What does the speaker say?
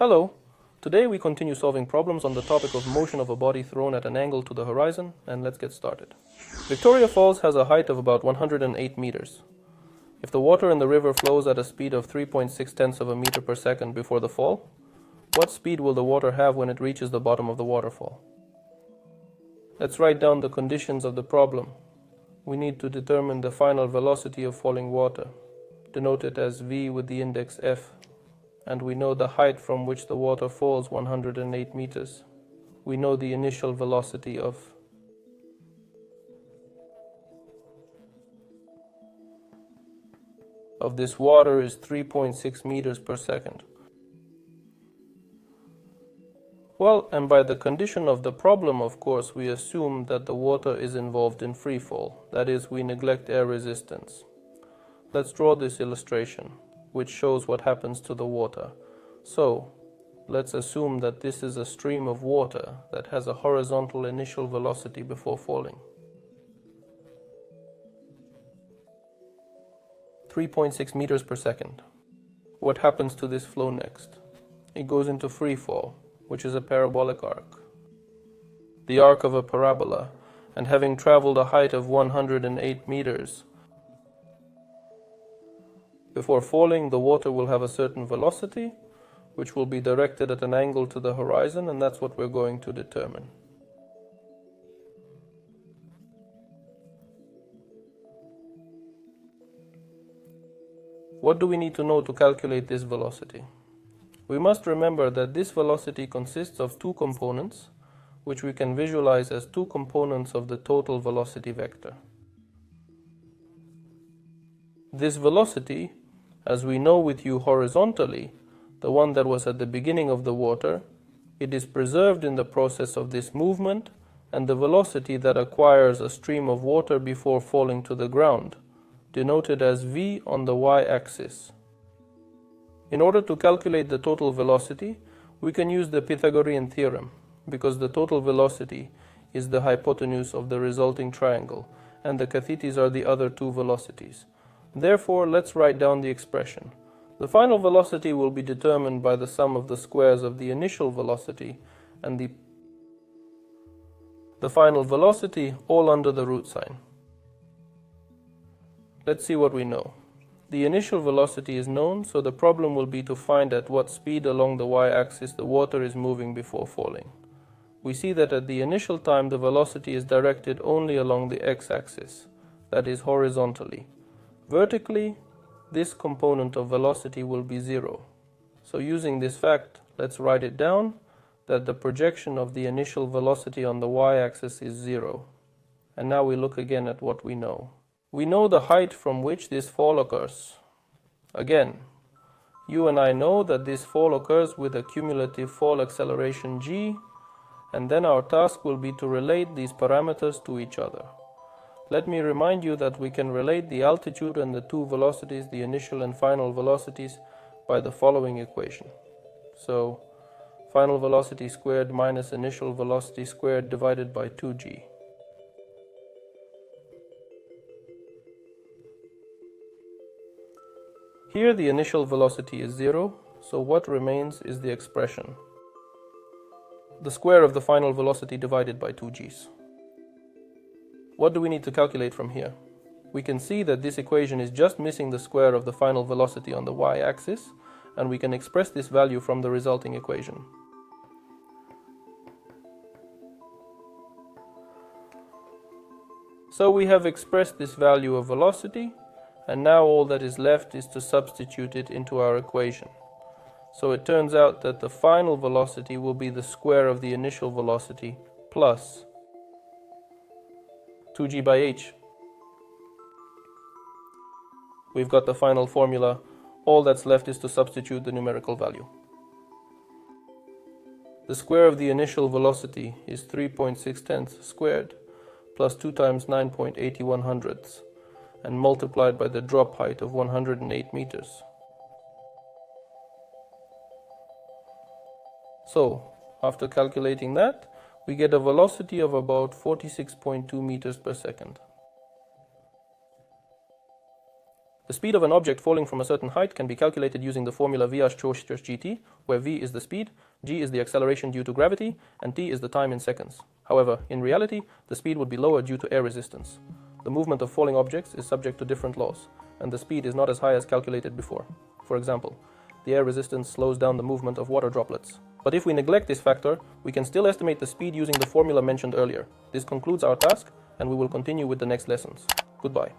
Hello! Today we continue solving problems on the topic of motion of a body thrown at an angle to the horizon, and let's get started. Victoria Falls has a height of about 108 meters. If the water in the river flows at a speed of 3.6 tenths of a meter per second before the fall, what speed will the water have when it reaches the bottom of the waterfall? Let's write down the conditions of the problem. We need to determine the final velocity of falling water, denoted as v with the index f. And we know the height from which the water falls, 108 meters. We know the initial velocity of this water is 3.6 meters per second. Well, and by the condition of the problem, of course, we assume that the water is involved in free fall. That is, we neglect air resistance. Let's draw this illustration, which shows what happens to the water. So, let's assume that this is a stream of water that has a horizontal initial velocity before falling. 3.6 meters per second. What happens to this flow next? It goes into free fall, which is a parabolic arc. The arc of a parabola, and having traveled a height of 108 meters, before falling, the water will have a certain velocity, which will be directed at an angle to the horizon, and that's what we're going to determine. What do we need to know to calculate this velocity? We must remember that this velocity consists of two components, which we can visualize as two components of the total velocity vector. This velocity, as we know with you horizontally, the one that was at the beginning of the water, it is preserved in the process of this movement, and the velocity that acquires a stream of water before falling to the ground, denoted as v on the y-axis. In order to calculate the total velocity, we can use the Pythagorean theorem, because the total velocity is the hypotenuse of the resulting triangle, and the cathetes are the other two velocities. Therefore, let's write down the expression. The final velocity will be determined by the sum of the squares of the initial velocity and the final velocity, all under the root sign. Let's see what we know. The initial velocity is known, so the problem will be to find at what speed along the y-axis the water is moving before falling. We see that at the initial time the velocity is directed only along the x-axis, that is horizontally. Vertically, this component of velocity will be 0. So using this fact, let's write it down, that the projection of the initial velocity on the y-axis is 0. And now we look again at what we know. We know the height from which this fall occurs. Again, you and I know that this fall occurs with a cumulative fall acceleration g, and then our task will be to relate these parameters to each other. Let me remind you that we can relate the altitude and the two velocities, the initial and final velocities, by the following equation. So, final velocity squared minus initial velocity squared divided by 2g. Here the initial velocity is 0, so what remains is the expression, the square of the final velocity divided by 2g's. What do we need to calculate from here? We can see that this equation is just missing the square of the final velocity on the y-axis, and we can express this value from the resulting equation. So we have expressed this value of velocity, and now all that is left is to substitute it into our equation. So it turns out that the final velocity will be the square of the initial velocity plus 2g by h. We've got the final formula. All that's left is to substitute the numerical value. The square of the initial velocity is 3.6 tenths squared plus 2 times 9.81 hundredths and multiplied by the drop height of 108 meters. So, after calculating that, we get a velocity of about 46.2 meters per second. The speed of an object falling from a certain height can be calculated using the formula v/gt, where v is the speed, g is the acceleration due to gravity, and t is the time in seconds. However, in reality, the speed would be lower due to air resistance. The movement of falling objects is subject to different laws, and the speed is not as high as calculated before. For example, the air resistance slows down the movement of water droplets. But if we neglect this factor, we can still estimate the speed using the formula mentioned earlier. This concludes our task, and we will continue with the next lessons. Goodbye.